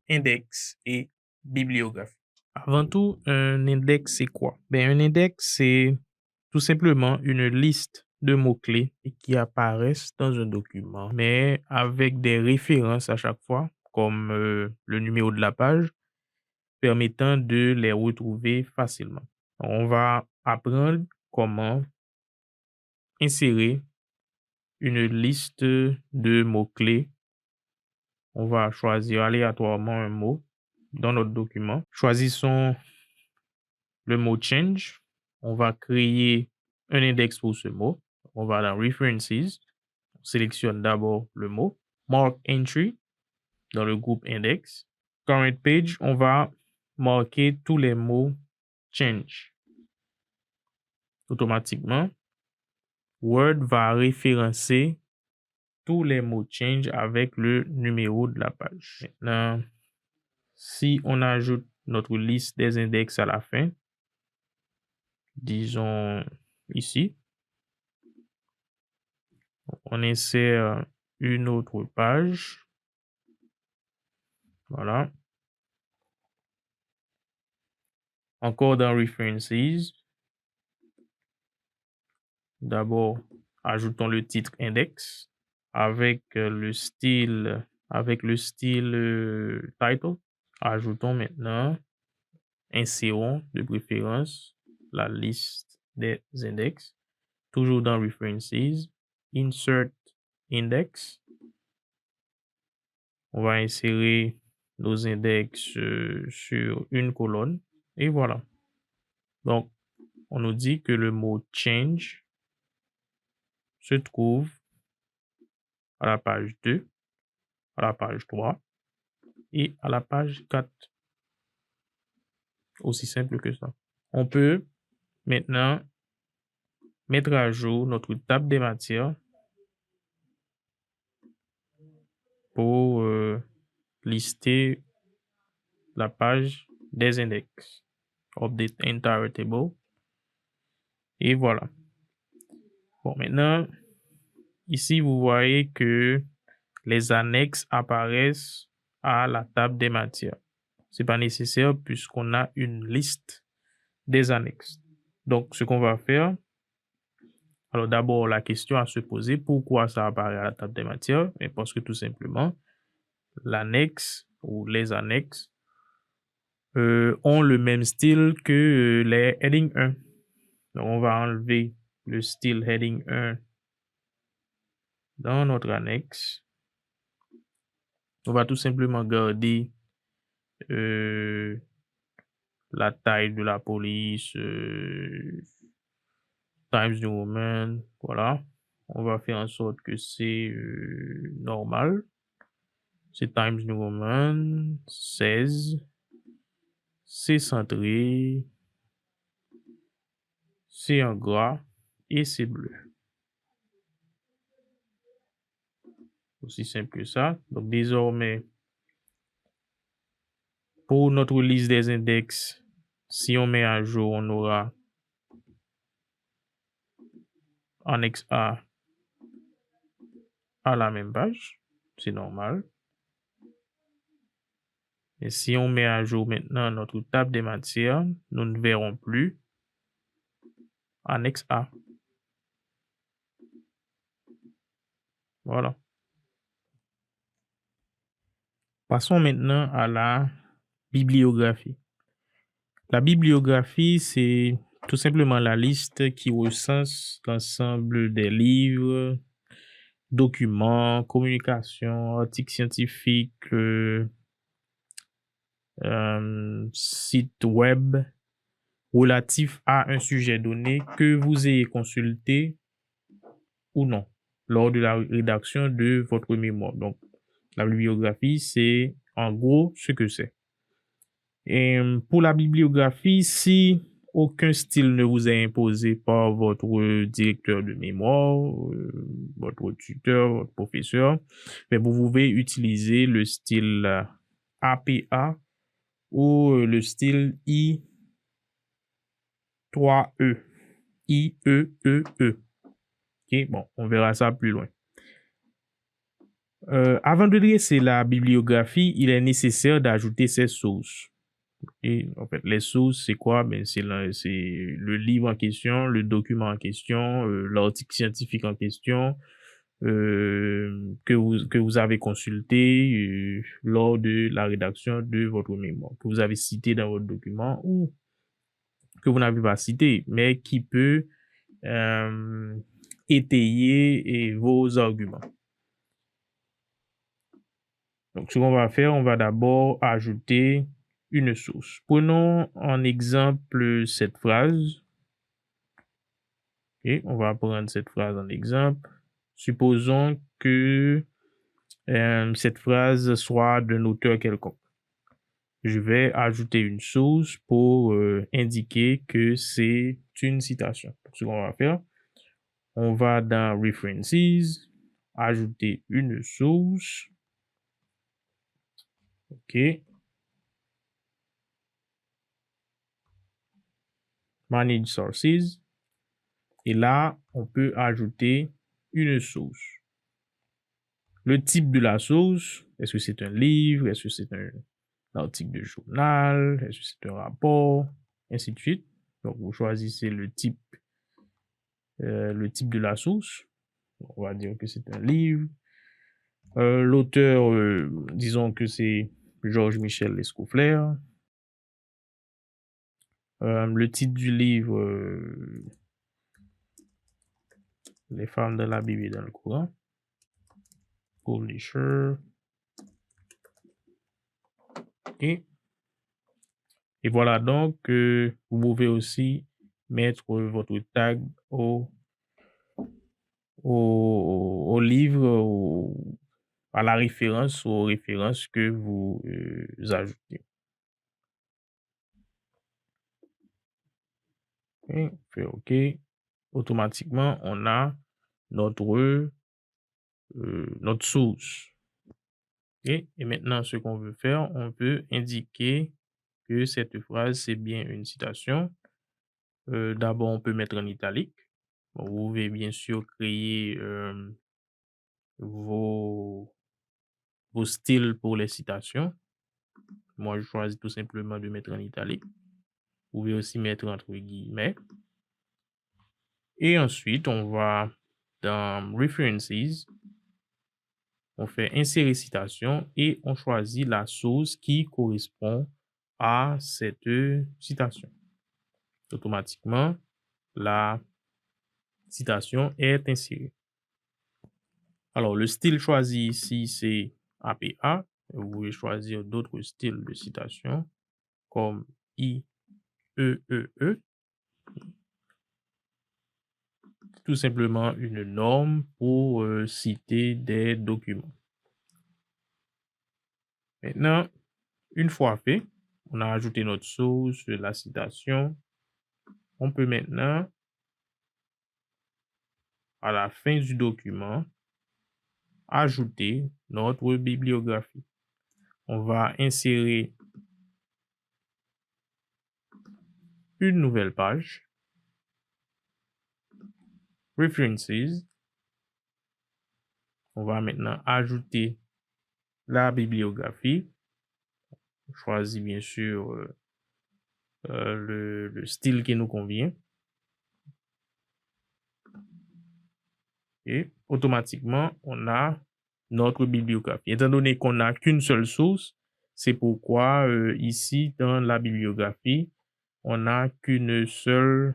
index et bibliographie. Avant tout, un index, c'est quoi? Un index, c'est tout simplement une liste de mots-clés qui apparaissent dans un document, mais avec des références à chaque fois, comme le numéro de la page, permettant de les retrouver facilement. On va apprendre comment insérer une liste de mots-clés. On va choisir aléatoirement un mot dans notre document. Choisissons le mot change. On va créer un index pour ce mot. On va dans References. On sélectionne d'abord le mot. Mark Entry dans le groupe index. Current page, on va marquer tous les mots change. Automatiquement, Word va référencer tous les mots change avec le numéro de la page. Maintenant, si on ajoute notre liste des index à la fin, disons ici, on insère une autre page. Voilà. Encore dans References. D'abord, ajoutons le titre index avec le style title. Ajoutons maintenant, insérons de préférence la liste des index. Toujours dans References, Insert Index. On va insérer nos index sur une colonne et voilà. Donc, on nous dit que le mot change se trouve à la page 2, à la page 3 et à la page 4. Aussi simple que ça. On peut maintenant mettre à jour notre table des matières pour lister la page des index. Update entire table. Et voilà. Bon, maintenant, ici, vous voyez que les annexes apparaissent à la table des matières. C'est pas nécessaire puisqu'on a une liste des annexes. Donc, ce qu'on va faire, alors d'abord, la question à se poser, pourquoi ça apparaît à la table des matières? Mais parce que tout simplement, l'annexe ou les annexes ont le même style que les heading 1. Donc, on va enlever le style heading 1 dans notre annexe. On va tout simplement garder la taille de la police, Times New Roman, voilà. On va faire en sorte que c'est normal. C'est Times New Roman 16. C'est centré. C'est en gras et c'est bleu. Aussi simple que ça. Donc désormais, pour notre liste des index, si on met à jour, on aura annexe A à la même page. C'est normal. Et si on met à jour maintenant notre table des matières, nous ne verrons plus annexe A. Voilà. Passons maintenant à la bibliographie. La bibliographie, c'est tout simplement la liste qui recense l'ensemble des livres, documents, communications, articles scientifiques, sites web relatifs à un sujet donné que vous ayez consulté ou non lors de la rédaction de votre mémoire. Donc, la bibliographie, c'est en gros ce que c'est. Et pour la bibliographie, si aucun style ne vous est imposé par votre directeur de mémoire, votre tuteur, votre professeur, mais vous pouvez utiliser le style APA ou le style I3E. I-E-E-E. OK, bon, on verra ça plus loin. Avant de dresser la bibliographie, il est nécessaire d'ajouter ses sources. Et en fait, les sources, c'est quoi? Ben, c'est le livre en question, le document en question, l'article scientifique en question, que vous avez consulté lors de la rédaction de votre mémoire, que vous avez cité dans votre document ou que vous n'avez pas cité, mais qui peut euh, étayer vos arguments. Donc, ce qu'on va faire, on va d'abord ajouter une source. Prenons en exemple cette phrase. Et on va prendre cette phrase en exemple. Supposons que cette phrase soit d'un auteur quelconque. Je vais ajouter une source pour indiquer que c'est une citation. Donc, ce qu'on va faire, on va dans References, ajouter une source. OK. Manage Sources. Et là, on peut ajouter une source. Le type de la source, est-ce que c'est un livre, est-ce que c'est un article de journal, est-ce que c'est un rapport, ainsi de suite. Donc, vous choisissez le type de la source. On va dire que c'est un livre. L'auteur, disons que c'est Georges Michel Escoflère. Le titre du livre, Les femmes de la Bible et dans le Coran. Publisher. Et voilà donc, vous pouvez aussi mettre votre tag au livre, à la référence ou aux références que vous ajoutez. Et fait OK. Automatiquement, on a notre source. Et maintenant, ce qu'on veut faire, on peut indiquer que cette phrase, c'est bien une citation. D'abord, on peut mettre en italique. Bon, vous pouvez bien sûr créer vos styles pour les citations. Moi, je choisis tout simplement de mettre en italique. Vous pouvez aussi mettre entre guillemets. Et ensuite, on va dans References. On fait insérer citation et on choisit la source qui correspond à cette citation. Automatiquement, la citation est insérée. Alors, le style choisi ici, c'est APA. Vous pouvez choisir d'autres styles de citation comme IEEE. Tout simplement une norme pour citer des documents. Maintenant, une fois fait, on a ajouté notre source, la citation. On peut maintenant, à la fin du document, ajouter notre bibliographie. On va insérer une nouvelle page. References. On va maintenant ajouter la bibliographie. On choisit bien sûr le style qui nous convient. Et automatiquement, on a notre bibliographie. Étant donné qu'on n'a qu'une seule source, c'est pourquoi ici, dans la bibliographie, on n'a qu'une seule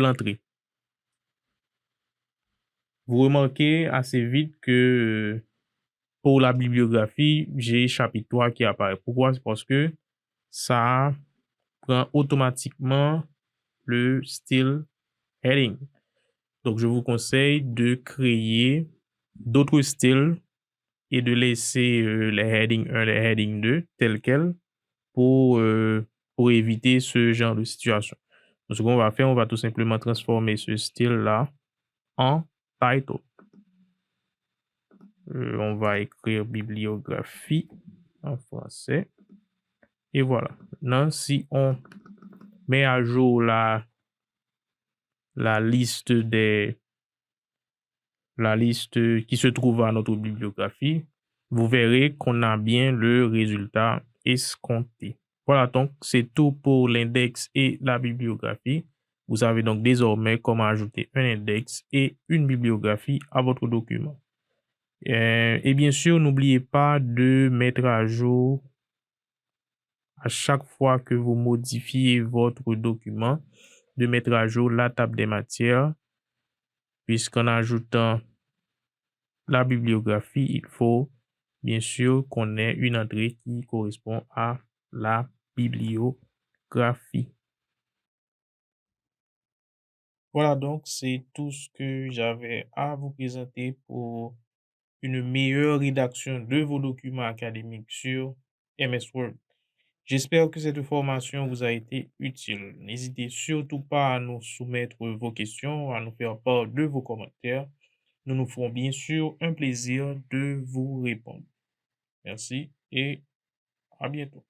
entrée. Vous remarquez assez vite que pour la bibliographie, j'ai chapitre 3 qui apparaît. Pourquoi? C'est parce que ça prend automatiquement le style heading. Donc, je vous conseille de créer d'autres styles et de laisser les heading 1, les heading 2 tels quels pour éviter ce genre de situation. Donc, ce qu'on va faire, on va tout simplement transformer ce style-là en title. On va écrire bibliographie en français. Et voilà. Maintenant, si on met à jour la liste des la liste qui se trouve à notre bibliographie, vous verrez qu'on a bien le résultat escompté. Voilà, donc c'est tout pour l'index et la bibliographie. Vous savez donc désormais comment ajouter un index et une bibliographie à votre document. Et bien sûr, n'oubliez pas de mettre à jour à chaque fois que vous modifiez votre document, de mettre à jour la table des matières, puisqu'en ajoutant la bibliographie, il faut bien sûr qu'on ait une entrée qui correspond à la bibliographie. Voilà, donc c'est tout ce que j'avais à vous présenter pour une meilleure rédaction de vos documents académiques sur MS Word. J'espère que cette formation vous a été utile. N'hésitez surtout pas à nous soumettre vos questions, à nous faire part de vos commentaires. Nous nous ferons bien sûr un plaisir de vous répondre. Merci et à bientôt.